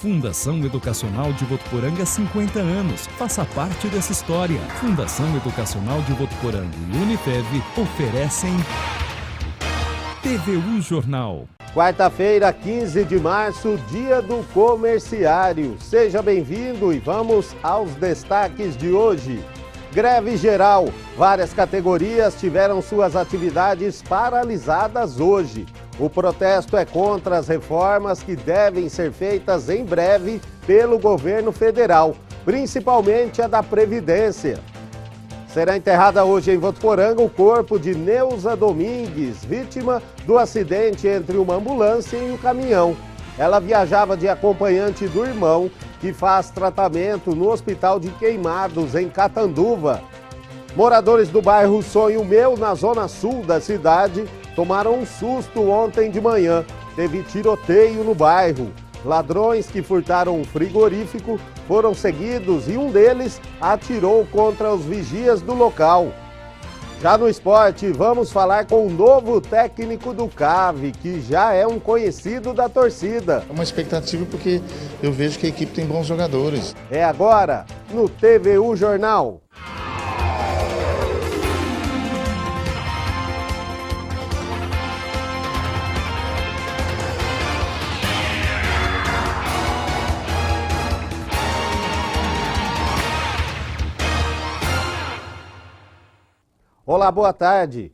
Fundação Educacional de Votuporanga, 50 anos. Faça parte dessa história. Fundação Educacional de Votuporanga e Unifev oferecem TVU Jornal. Quarta-feira, 15 de março, dia do comerciário. Seja bem-vindo e vamos aos destaques de hoje. Greve geral. Várias categorias tiveram suas atividades paralisadas hoje. O protesto é contra as reformas que devem ser feitas em breve pelo governo federal, principalmente a da Previdência. Será enterrada hoje em Votuporanga o corpo de Neuza Domingues, vítima do acidente entre uma ambulância e um caminhão. Ela viajava de acompanhante do irmão, que faz tratamento no Hospital de Queimados, em Catanduva. Moradores do bairro Sonho Meu, na zona sul da cidade, tomaram um susto ontem de manhã. Teve tiroteio no bairro. Ladrões que furtaram um frigorífico foram seguidos e um deles atirou contra os vigias do local. Já no esporte, vamos falar com o novo técnico do CAV, que já é um conhecido da torcida. É uma expectativa porque eu vejo que a equipe tem bons jogadores. É agora, no TVU Jornal. Olá, boa tarde.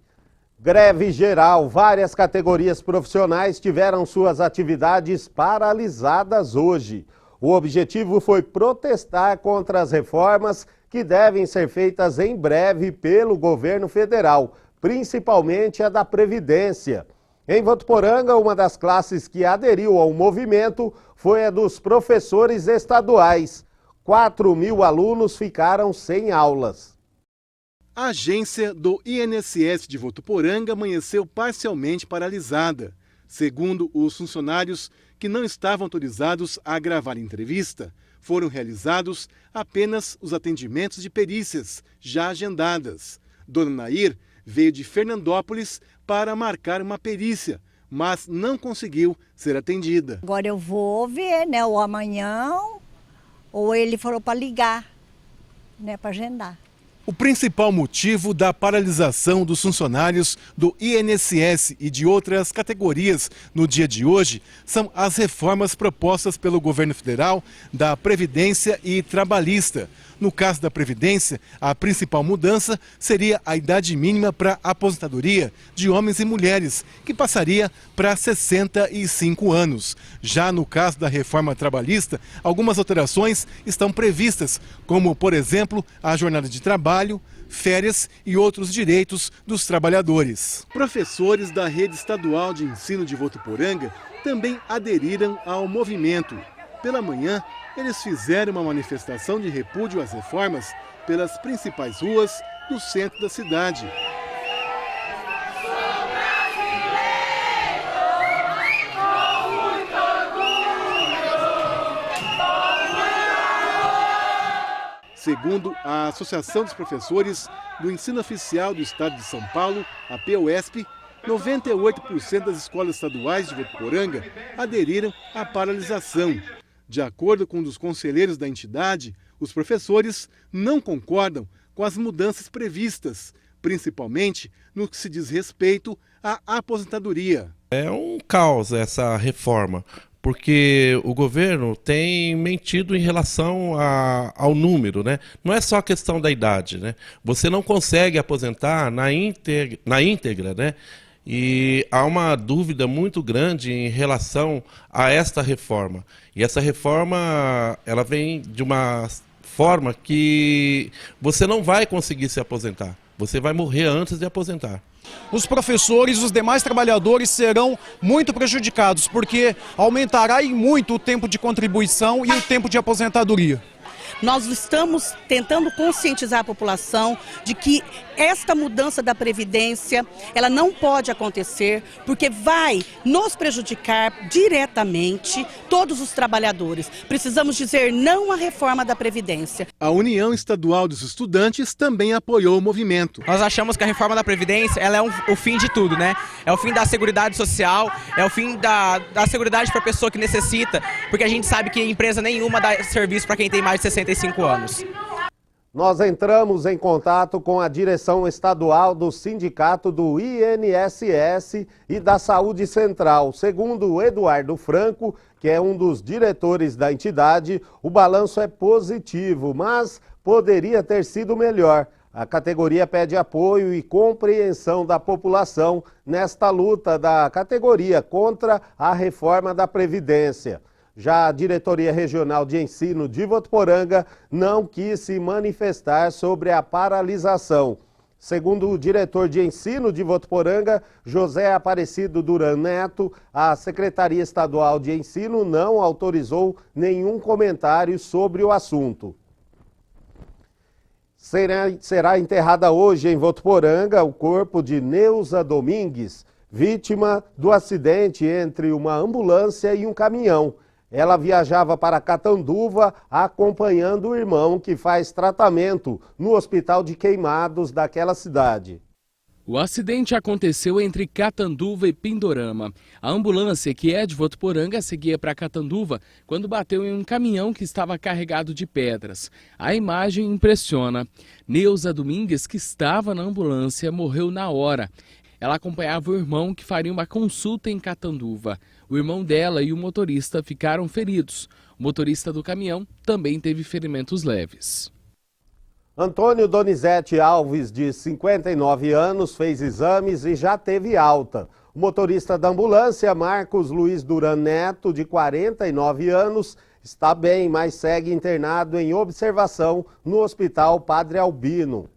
Greve geral. Várias categorias profissionais tiveram suas atividades paralisadas hoje. O objetivo foi protestar contra as reformas que devem ser feitas em breve pelo governo federal, principalmente a da Previdência. Em Votuporanga, uma das classes que aderiu ao movimento foi a dos professores estaduais. 4.000 alunos ficaram sem aulas. A agência do INSS de Votuporanga amanheceu parcialmente paralisada. Segundo os funcionários que não estavam autorizados a gravar entrevista, foram realizados apenas os atendimentos de perícias já agendadas. Dona Nair veio de Fernandópolis para marcar uma perícia, mas não conseguiu ser atendida. Agora eu vou ver, ou amanhã, ou ele falou para ligar, para agendar. O principal motivo da paralisação dos funcionários do INSS e de outras categorias no dia de hoje são as reformas propostas pelo governo federal da Previdência e Trabalhista. No caso da Previdência, a principal mudança seria a idade mínima para aposentadoria de homens e mulheres, que passaria para 65 anos. Já no caso da reforma trabalhista, algumas alterações estão previstas, como, por exemplo, a jornada de trabalho, férias e outros direitos dos trabalhadores. Professores da Rede Estadual de Ensino de Votuporanga também aderiram ao movimento. Pela manhã, eles fizeram uma manifestação de repúdio às reformas pelas principais ruas do centro da cidade. Segundo a Associação dos Professores do Ensino Oficial do Estado de São Paulo, a POSP, 98% das escolas estaduais de Votuporanga aderiram à paralisação. De acordo com um dos conselheiros da entidade, os professores não concordam com as mudanças previstas, principalmente no que se diz respeito à aposentadoria. É um caos essa reforma, porque o governo tem mentido em relação ao número, né? Não é só a questão da idade, né? Você não consegue aposentar na íntegra, né? E há uma dúvida muito grande em relação a esta reforma. E essa reforma, ela vem de uma forma que você não vai conseguir se aposentar. Você vai morrer antes de aposentar. Os professores e os demais trabalhadores serão muito prejudicados, porque aumentará em muito o tempo de contribuição e o tempo de aposentadoria. Nós estamos tentando conscientizar a população de que esta mudança da Previdência, ela não pode acontecer, porque vai nos prejudicar diretamente todos os trabalhadores. Precisamos dizer não à reforma da Previdência. A União Estadual dos Estudantes também apoiou o movimento. Nós achamos que a reforma da Previdência ela é o fim de tudo, né? É o fim da Seguridade Social, é o fim da Seguridade para a pessoa que necessita, porque a gente sabe que empresa nenhuma dá serviço para quem tem mais de 65 anos. Nós entramos em contato com a direção estadual do sindicato do INSS e da Saúde Central. Segundo Eduardo Franco, que é um dos diretores da entidade, o balanço é positivo, mas poderia ter sido melhor. A categoria pede apoio e compreensão da população nesta luta da categoria contra a reforma da Previdência. Já a Diretoria Regional de Ensino de Votuporanga não quis se manifestar sobre a paralisação. Segundo o diretor de Ensino de Votuporanga, José Aparecido Duran Neto, a Secretaria Estadual de Ensino não autorizou nenhum comentário sobre o assunto. Será enterrada hoje em Votuporanga o corpo de Neuza Domingues, vítima do acidente entre uma ambulância e um caminhão. Ela viajava para Catanduva acompanhando o irmão que faz tratamento no Hospital de Queimados daquela cidade. O acidente aconteceu entre Catanduva e Pindorama. A ambulância, que é de Votuporanga, seguia para Catanduva quando bateu em um caminhão que estava carregado de pedras. A imagem impressiona. Neuza Domingues, que estava na ambulância, morreu na hora. Ela acompanhava o irmão que faria uma consulta em Catanduva. O irmão dela e o motorista ficaram feridos. O motorista do caminhão também teve ferimentos leves. Antônio Donizete Alves, de 59 anos, fez exames e já teve alta. O motorista da ambulância, Marcos Luiz Duran Neto, de 49 anos, está bem, mas segue internado em observação no Hospital Padre Albino.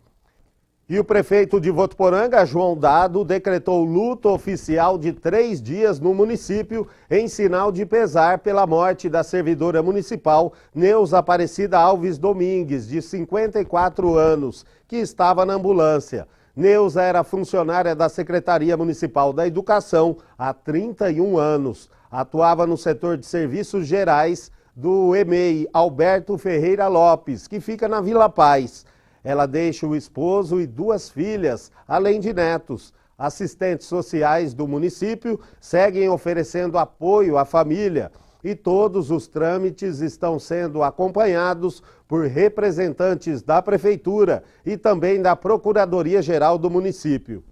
E o prefeito de Votuporanga, João Dado, decretou luto oficial de 3 dias no município em sinal de pesar pela morte da servidora municipal Neuza Aparecida Alves Domingues, de 54 anos, que estava na ambulância. Neuza era funcionária da Secretaria Municipal da Educação há 31 anos. Atuava no setor de serviços gerais do EMEI Alberto Ferreira Lopes, que fica na Vila Paz. Ela deixa o esposo e 2 filhas, além de netos. Assistentes sociais do município seguem oferecendo apoio à família e todos os trâmites estão sendo acompanhados por representantes da Prefeitura e também da Procuradoria-Geral do município.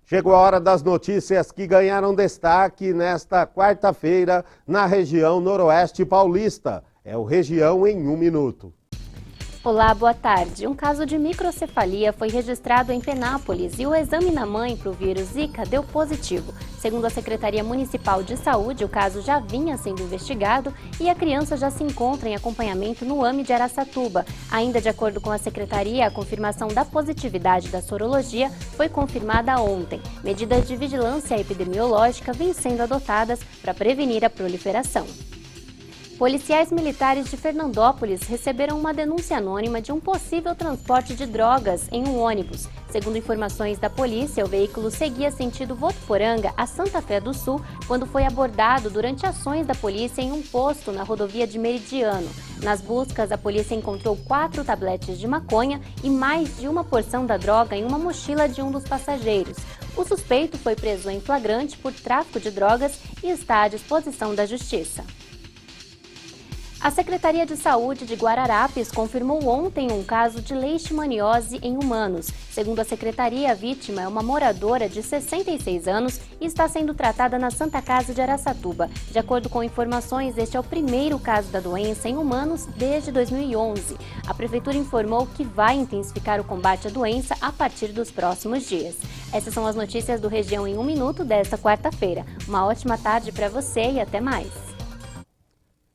Chegou a hora das notícias que ganharam destaque nesta quarta-feira na região noroeste paulista. É o Região em 1 minuto. Olá, boa tarde. Um caso de microcefalia foi registrado em Penápolis e o exame na mãe para o vírus Zika deu positivo. Segundo a Secretaria Municipal de Saúde, o caso já vinha sendo investigado e a criança já se encontra em acompanhamento no AME de Araçatuba. Ainda de acordo com a Secretaria, a confirmação da positividade da sorologia foi confirmada ontem. Medidas de vigilância epidemiológica vêm sendo adotadas para prevenir a proliferação. Policiais militares de Fernandópolis receberam uma denúncia anônima de um possível transporte de drogas em um ônibus. Segundo informações da polícia, o veículo seguia sentido Votuporanga a Santa Fé do Sul quando foi abordado durante ações da polícia em um posto na rodovia de Meridiano. Nas buscas, a polícia encontrou 4 tabletes de maconha e mais de uma porção da droga em uma mochila de um dos passageiros. O suspeito foi preso em flagrante por tráfico de drogas e está à disposição da Justiça. A Secretaria de Saúde de Guararapes confirmou ontem um caso de leishmaniose em humanos. Segundo a Secretaria, a vítima é uma moradora de 66 anos e está sendo tratada na Santa Casa de Araçatuba. De acordo com informações, este é o primeiro caso da doença em humanos desde 2011. A Prefeitura informou que vai intensificar o combate à doença a partir dos próximos dias. Essas são as notícias do Região em 1 minuto desta quarta-feira. Uma ótima tarde para você e até mais.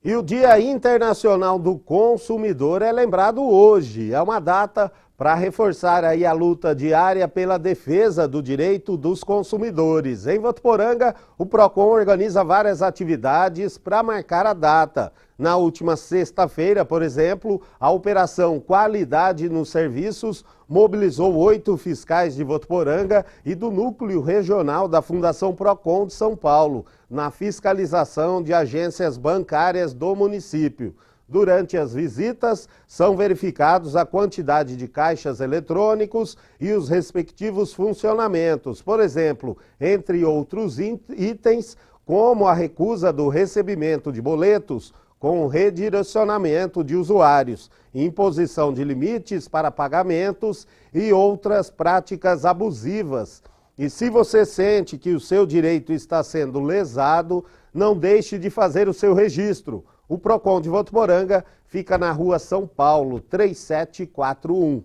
E o Dia Internacional do Consumidor é lembrado hoje. É uma data para reforçar aí a luta diária pela defesa do direito dos consumidores. Em Votuporanga, o PROCON organiza várias atividades para marcar a data. Na última sexta-feira, por exemplo, a Operação Qualidade nos Serviços mobilizou 8 fiscais de Votuporanga e do Núcleo Regional da Fundação PROCON de São Paulo, na fiscalização de agências bancárias do município. Durante as visitas, são verificados a quantidade de caixas eletrônicos e os respectivos funcionamentos. Por exemplo, entre outros itens, como a recusa do recebimento de boletos com redirecionamento de usuários, imposição de limites para pagamentos e outras práticas abusivas. E se você sente que o seu direito está sendo lesado, não deixe de fazer o seu registro. O PROCON de Votuporanga fica na Rua São Paulo, 3741.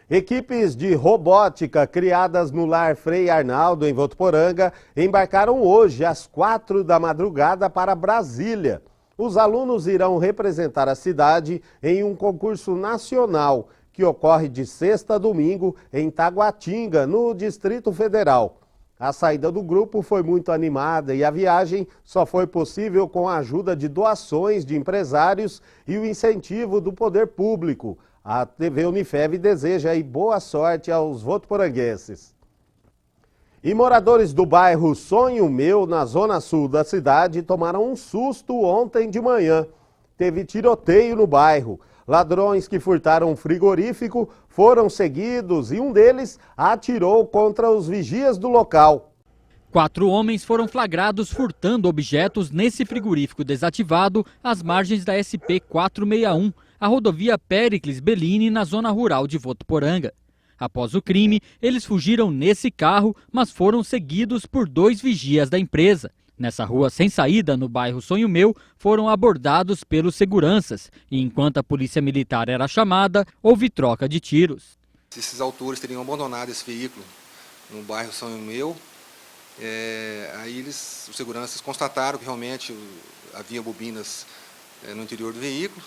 Equipes de robótica criadas no Lar Frei Arnaldo, em Votuporanga, embarcaram hoje às 4 da madrugada para Brasília. Os alunos irão representar a cidade em um concurso nacional que ocorre de sexta a domingo em Taguatinga, no Distrito Federal. A saída do grupo foi muito animada e a viagem só foi possível com a ajuda de doações de empresários e o incentivo do poder público. A TV Unifev deseja aí boa sorte aos votuporanguenses. E moradores do bairro Sonho Meu, na zona sul da cidade, tomaram um susto ontem de manhã. Teve tiroteio no bairro. Ladrões que furtaram um frigorífico foram seguidos e um deles atirou contra os vigias do local. 4 homens foram flagrados furtando objetos nesse frigorífico desativado às margens da SP 461, a rodovia Péricles Bellini, na zona rural de Votuporanga. Após o crime, eles fugiram nesse carro, mas foram seguidos por 2 vigias da empresa. Nessa rua sem saída, no bairro Sonho Meu, foram abordados pelos seguranças e, enquanto a polícia militar era chamada, houve troca de tiros. Esses autores teriam abandonado esse veículo no bairro Sonho Meu. Aí os seguranças constataram que realmente havia bobinas no interior do veículo,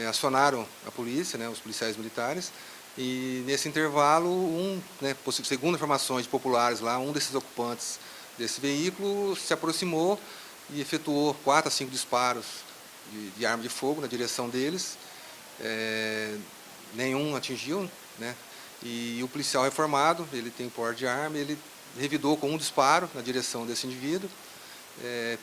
acionaram a polícia, os policiais militares, e nesse intervalo, segundo informações populares lá, um desses ocupantes desse veículo se aproximou e efetuou 4 a 5 disparos de arma de fogo na direção deles. Nenhum atingiu, E o policial reformado, ele tem porte de arma, ele revidou com um disparo na direção desse indivíduo.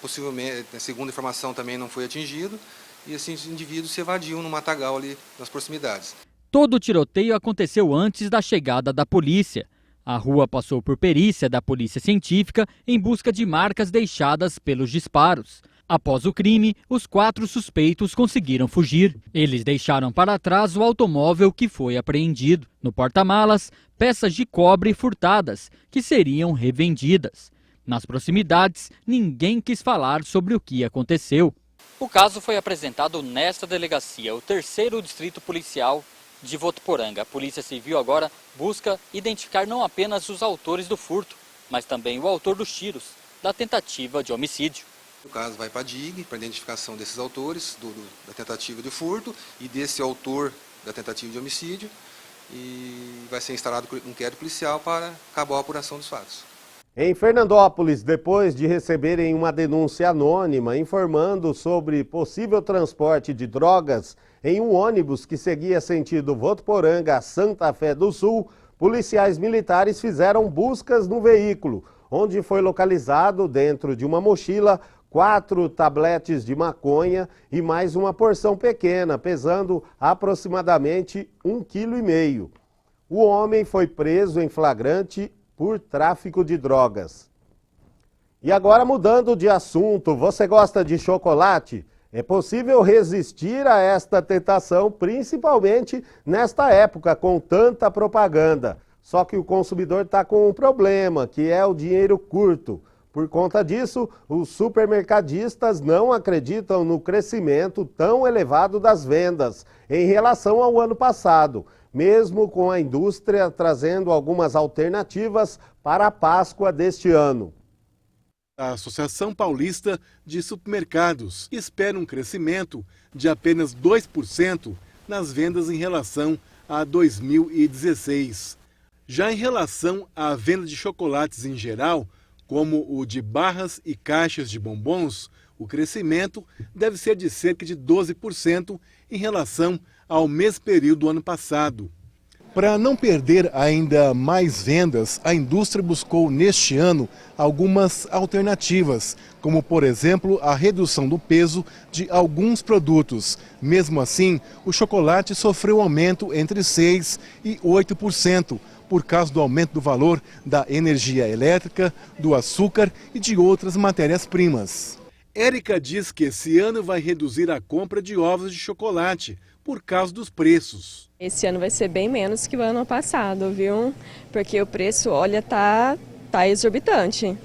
Possivelmente, segundo a informação, também não foi atingido. E assim, esse indivíduo se evadiu no matagal ali nas proximidades. Todo o tiroteio aconteceu antes da chegada da polícia. A rua passou por perícia da Polícia Científica em busca de marcas deixadas pelos disparos. Após o crime, os 4 suspeitos conseguiram fugir. Eles deixaram para trás o automóvel que foi apreendido. No porta-malas, peças de cobre furtadas, que seriam revendidas. Nas proximidades, ninguém quis falar sobre o que aconteceu. O caso foi apresentado nesta delegacia, o 3º Distrito Policial de Votuporanga. A Polícia Civil agora busca identificar não apenas os autores do furto, mas também o autor dos tiros, da tentativa de homicídio. O caso vai para a DIG, para a identificação desses autores da tentativa de furto e desse autor da tentativa de homicídio, e vai ser instalado um inquérito policial para acabar a apuração dos fatos. Em Fernandópolis, depois de receberem uma denúncia anônima informando sobre possível transporte de drogas em um ônibus que seguia sentido Votuporanga a Santa Fé do Sul, policiais militares fizeram buscas no veículo, onde foi localizado dentro de uma mochila 4 tabletes de maconha e mais uma porção pequena, pesando aproximadamente 1,5 kg. O homem foi preso em flagrante por tráfico de drogas. E agora, mudando de assunto, você gosta de chocolate? É possível resistir a esta tentação, principalmente nesta época com tanta propaganda. Só que o consumidor está com um problema, que é o dinheiro curto. Por conta disso, os supermercadistas não acreditam no crescimento tão elevado das vendas em relação ao ano passado, mesmo com a indústria trazendo algumas alternativas para a Páscoa deste ano. A Associação Paulista de Supermercados espera um crescimento de apenas 2% nas vendas em relação a 2016. Já em relação à venda de chocolates em geral, como o de barras e caixas de bombons, o crescimento deve ser de cerca de 12% em relação ao mesmo período do ano passado. Para não perder ainda mais vendas, a indústria buscou neste ano algumas alternativas, como por exemplo a redução do peso de alguns produtos. Mesmo assim, o chocolate sofreu aumento entre 6% e 8%, por causa do aumento do valor da energia elétrica, do açúcar e de outras matérias-primas. Érica diz que esse ano vai reduzir a compra de ovos de chocolate por causa dos preços. Esse ano vai ser bem menos que o ano passado, viu? Porque o preço, olha, tá exorbitante.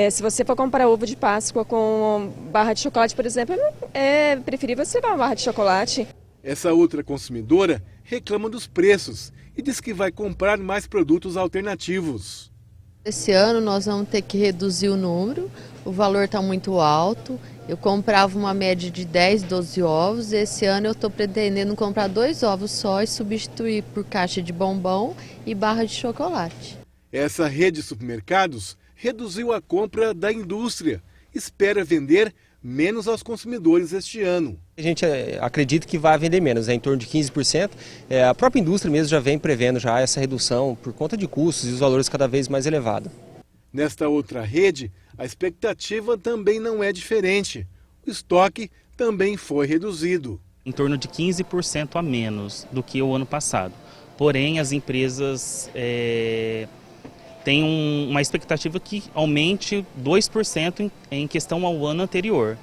Se você for comprar ovo de Páscoa com barra de chocolate, por exemplo, é preferível você levar uma barra de chocolate. Essa outra consumidora reclama dos preços e diz que vai comprar mais produtos alternativos. Esse ano nós vamos ter que reduzir o número, o valor está muito alto. Eu comprava uma média de 10, 12 ovos, esse ano eu estou pretendendo comprar 2 ovos só e substituir por caixa de bombom e barra de chocolate. Essa rede de supermercados reduziu a compra da indústria, espera vender menos aos consumidores este ano. A gente acredita que vai vender menos, em torno de 15%. A própria indústria mesmo já vem prevendo já essa redução por conta de custos e os valores cada vez mais elevados. Nesta outra rede, a expectativa também não é diferente. O estoque também foi reduzido. Em torno de 15% a menos do que o ano passado. Porém, as empresas têm uma expectativa que aumente 2% em questão ao ano anterior.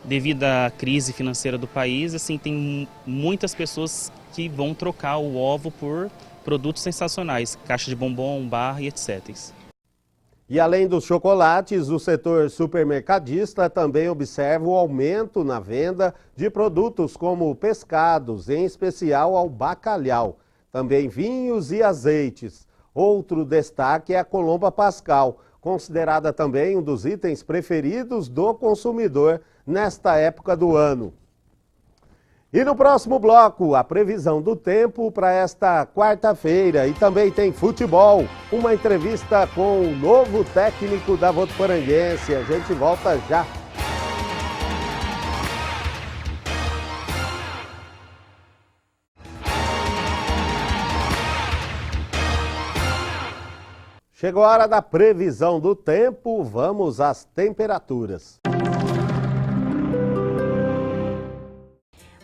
Devido à crise financeira do país, assim, tem muitas pessoas que vão trocar o ovo por produtos sensacionais, caixa de bombom, barra e etc. E além dos chocolates, o setor supermercadista também observa o aumento na venda de produtos como pescados, em especial ao bacalhau, também vinhos e azeites. Outro destaque é a colomba pascal, considerada também um dos itens preferidos do consumidor nesta época do ano. E no próximo bloco, a previsão do tempo para esta quarta-feira. E também tem futebol, uma entrevista com o novo técnico da Votuporanguense. A gente volta já. Chegou a hora da previsão do tempo, vamos às temperaturas.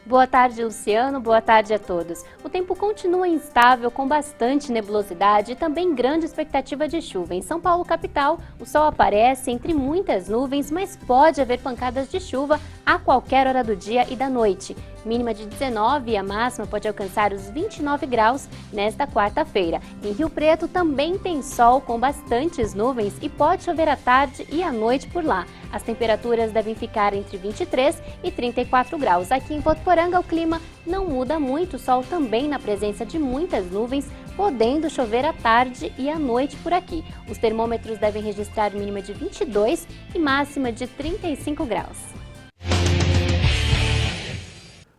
Boa tarde, Luciano. Boa tarde a todos. O tempo continua instável, com bastante nebulosidade e também grande expectativa de chuva. Em São Paulo, capital, o sol aparece entre muitas nuvens, mas pode haver pancadas de chuva a qualquer hora do dia e da noite. Mínima de 19 e a máxima pode alcançar os 29 graus nesta quarta-feira. Em Rio Preto também tem sol com bastantes nuvens e pode chover à tarde e à noite por lá. As temperaturas devem ficar entre 23 e 34 graus. Aqui em Votuporanga o clima não muda muito, sol também na presença de muitas nuvens, podendo chover à tarde e à noite por aqui. Os termômetros devem registrar mínima de 22 e máxima de 35 graus.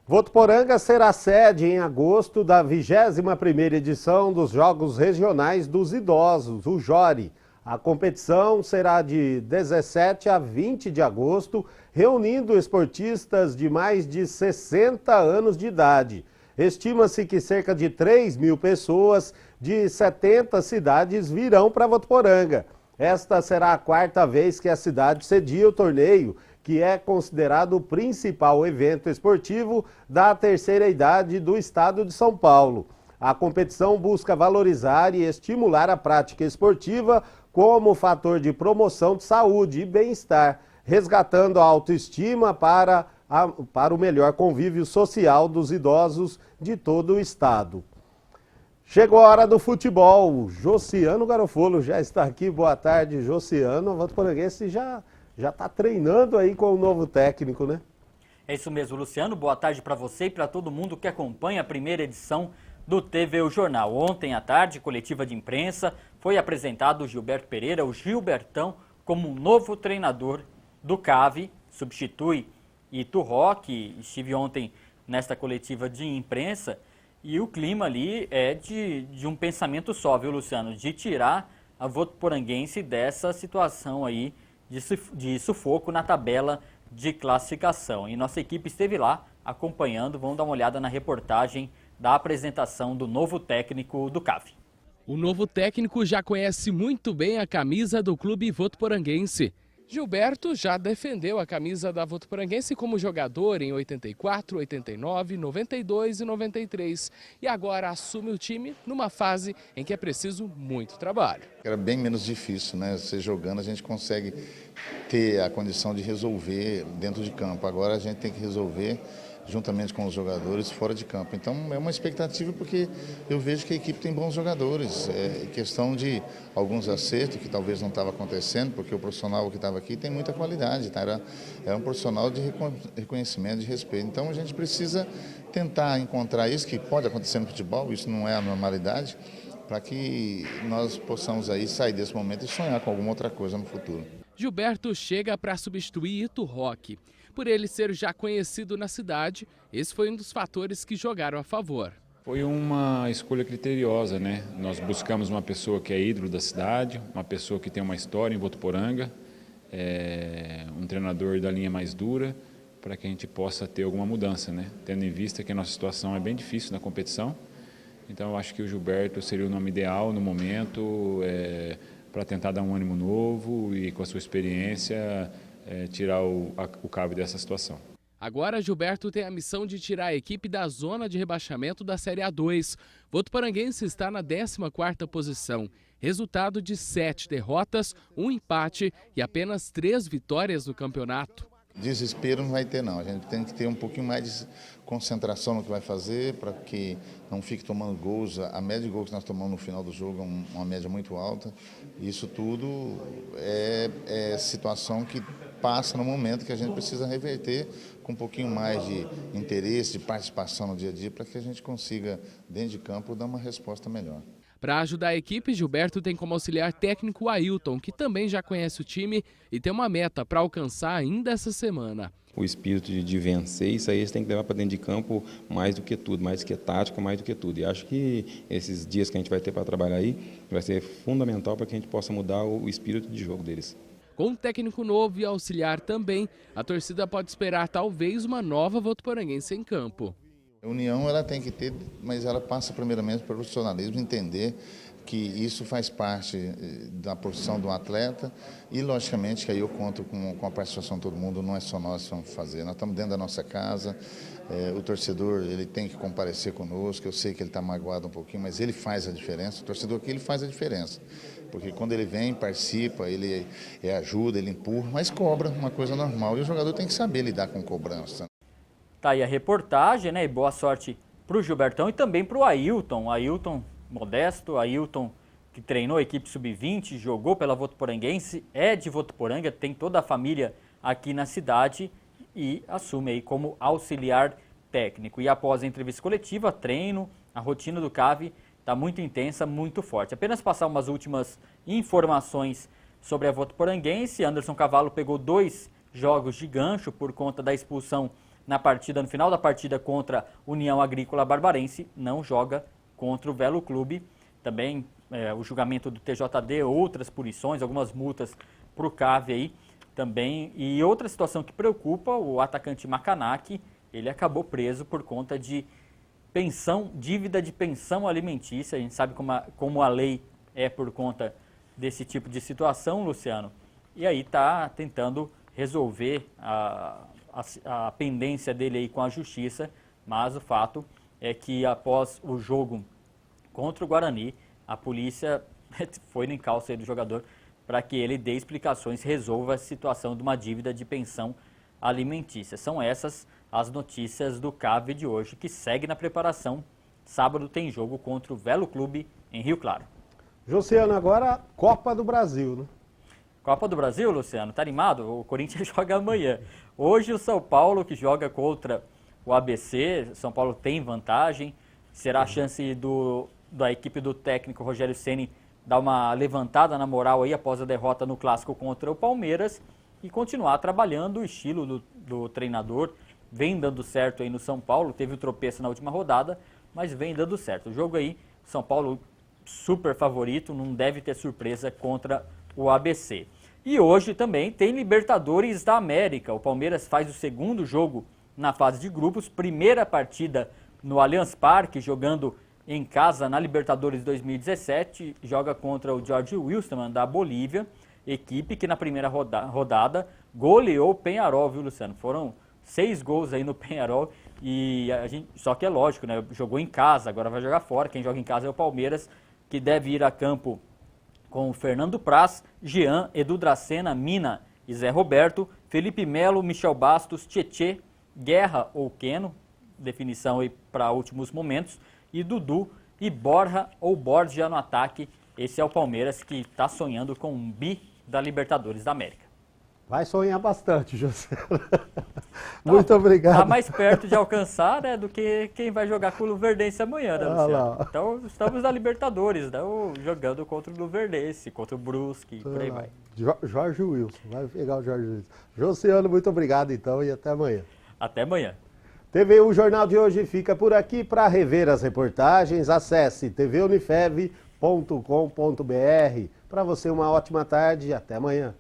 Votuporanga será sede em agosto da 21ª edição dos Jogos Regionais dos Idosos, o JORI. A competição será de 17 a 20 de agosto, reunindo esportistas de mais de 60 anos de idade. Estima-se que cerca de 3.000 pessoas de 70 cidades virão para Votuporanga. Esta será a quarta vez que a cidade cedia o torneio, que é considerado o principal evento esportivo da terceira idade do estado de São Paulo. A competição busca valorizar e estimular a prática esportiva como fator de promoção de saúde e bem-estar, resgatando a autoestima para o melhor convívio social dos idosos de todo o estado. Chegou a hora do futebol. Josiano Garofolo já está aqui. Boa tarde, Josiano. O Votuporanguense já está treinando aí com o novo técnico, né? É isso mesmo, Luciano. Boa tarde para você e para todo mundo que acompanha a primeira edição do TV O Jornal. Ontem à tarde, coletiva de imprensa, foi apresentado o Gilberto Pereira, o Gilbertão, como um novo treinador do CAV, substitui Iturró, que estive ontem nesta coletiva de imprensa, E o clima ali é de um pensamento só, viu, Luciano? De tirar a votuporanguense dessa situação aí de sufoco na tabela de classificação. E nossa equipe esteve lá acompanhando. Vamos dar uma olhada na reportagem da apresentação do novo técnico do CAV. O novo técnico já conhece muito bem a camisa do clube votuporanguense. Gilberto já defendeu a camisa da Votuporanguense como jogador em 84, 89, 92 e 93 e agora assume o time numa fase em que é preciso muito trabalho. Era bem menos difícil, né? Você jogando a gente consegue ter a condição de resolver dentro de campo. Agora a gente tem que resolver juntamente com os jogadores fora de campo. Então é uma expectativa porque eu vejo que a equipe tem bons jogadores. É questão de alguns acertos que talvez não estava acontecendo, porque o profissional que estava aqui tem muita qualidade, tá? Era um profissional de reconhecimento, de respeito. Então a gente precisa tentar encontrar isso, que pode acontecer no futebol, isso não é a normalidade, para que nós possamos aí sair desse momento e sonhar com alguma outra coisa no futuro. Gilberto chega para substituir Ito Roque. Por ele ser já conhecido na cidade, esse foi um dos fatores que jogaram a favor. Foi uma escolha criteriosa, né? Nós buscamos uma pessoa que é ídolo da cidade, uma pessoa que tem uma história em Votuporanga, um treinador da linha mais dura, para que a gente possa ter alguma mudança, né? Tendo em vista que a nossa situação é bem difícil na competição. Então eu acho que o Gilberto seria o nome ideal no momento, para tentar dar um ânimo novo e com a sua experiência tirar o CAV dessa situação. Agora Gilberto tem a missão de tirar a equipe da zona de rebaixamento da Série A2. Votuporanguense está na 14ª posição. Resultado de 7 derrotas, 1 empate e apenas 3 vitórias no campeonato. Desespero não vai ter não, a gente tem que ter um pouquinho mais de concentração no que vai fazer para que não fique tomando gols. A média de gols que nós tomamos no final do jogo é uma média muito alta. Isso tudo é situação que passa no momento que a gente precisa reverter com um pouquinho mais de interesse, de participação no dia a dia para que a gente consiga, dentro de campo, dar uma resposta melhor. Para ajudar a equipe, Gilberto tem como auxiliar técnico o Ailton, que também já conhece o time e tem uma meta para alcançar ainda essa semana. O espírito de vencer, isso aí você tem que levar para dentro de campo mais do que tudo, mais do que tática, mais do que tudo. E acho que esses dias que a gente vai ter para trabalhar aí vai ser fundamental para que a gente possa mudar o espírito de jogo deles. Com um técnico novo e auxiliar também, a torcida pode esperar talvez uma nova votuporanguense em campo. A união ela tem que ter, mas ela passa primeiramente pelo profissionalismo, entender que isso faz parte da profissão do atleta e, logicamente, que aí eu conto com a participação de todo mundo, não é só nós que vamos fazer. Nós estamos dentro da nossa casa, o torcedor ele tem que comparecer conosco, eu sei que ele está magoado um pouquinho, mas ele faz a diferença, o torcedor aqui ele faz a diferença. Porque quando ele vem, participa, ele ajuda, ele empurra, mas cobra, uma coisa normal. E o jogador tem que saber lidar com cobrança. Tá aí a reportagem, né? E boa sorte para o Gilbertão e também para o Ailton. Ailton modesto, Ailton que treinou a equipe sub-20, jogou pela Votuporanguense, é de Votuporanga, tem toda a família aqui na cidade e assume aí como auxiliar técnico. E após a entrevista coletiva, treino, a rotina do CAV está muito intensa, muito forte. Apenas passar umas últimas informações sobre a Votuporanguense. Anderson Cavalo pegou 2 jogos de gancho por conta da expulsão no final da partida contra União Agrícola Barbarense, não joga contra o Velo Clube. Também o julgamento do TJD, outras punições, algumas multas para o CAV aí também. E outra situação que preocupa, o atacante Macanac, ele acabou preso por conta de dívida de pensão alimentícia. A gente sabe como a lei é por conta desse tipo de situação, Luciano. E aí está tentando resolver a pendência dele aí com a justiça, mas o fato é que após o jogo contra o Guarani, a polícia foi no encalço aí do jogador para que ele dê explicações, resolva a situação de uma dívida de pensão alimentícia. São essas as notícias do CAV de hoje, que segue na preparação. Sábado tem jogo contra o Velo Clube em Rio Claro. Josiano, agora Copa do Brasil, né? Copa do Brasil, Luciano, tá animado? O Corinthians joga amanhã. Hoje o São Paulo, que joga contra o ABC, São Paulo tem vantagem. Será a chance da equipe do técnico Rogério Ceni dar uma levantada na moral aí após a derrota no clássico contra o Palmeiras e continuar trabalhando o estilo do treinador. Vem dando certo aí no São Paulo, teve o tropeço na última rodada, mas vem dando certo. O jogo aí, São Paulo super favorito, não deve ter surpresa contra o ABC. E hoje também tem Libertadores da América. O Palmeiras faz o segundo jogo na fase de grupos, primeira partida no Allianz Parque, jogando em casa na Libertadores 2017, joga contra o Jorge Wilstermann da Bolívia, equipe que na primeira rodada goleou o Peñarol, viu, Luciano? Foram 6 gols aí no Peñarol, e só que é lógico, né? Jogou em casa, agora vai jogar fora. Quem joga em casa é o Palmeiras, que deve ir a campo com Fernando Praz, Jean, Edu Dracena, Mina e Zé Roberto, Felipe Melo, Michel Bastos, Tietê, Guerra ou Queno, definição aí para últimos momentos, e Dudu e Borja ou Borja no ataque. Esse é o Palmeiras que está sonhando com um bi da Libertadores da América. Vai sonhar bastante, José. Muito obrigado. Está mais perto de alcançar, né, do que quem vai jogar com o Luverdense amanhã, né, Luciano? Então estamos na Libertadores, né, jogando contra o Luverdense, contra o Brusque, por aí vai. Jorge Wilson, vai pegar o Jorge Wilson. Josiano, muito obrigado então e até amanhã. Até amanhã. O Jornal de hoje fica por aqui. Para rever as reportagens, acesse tvunifev.com.br. Para você uma ótima tarde e até amanhã.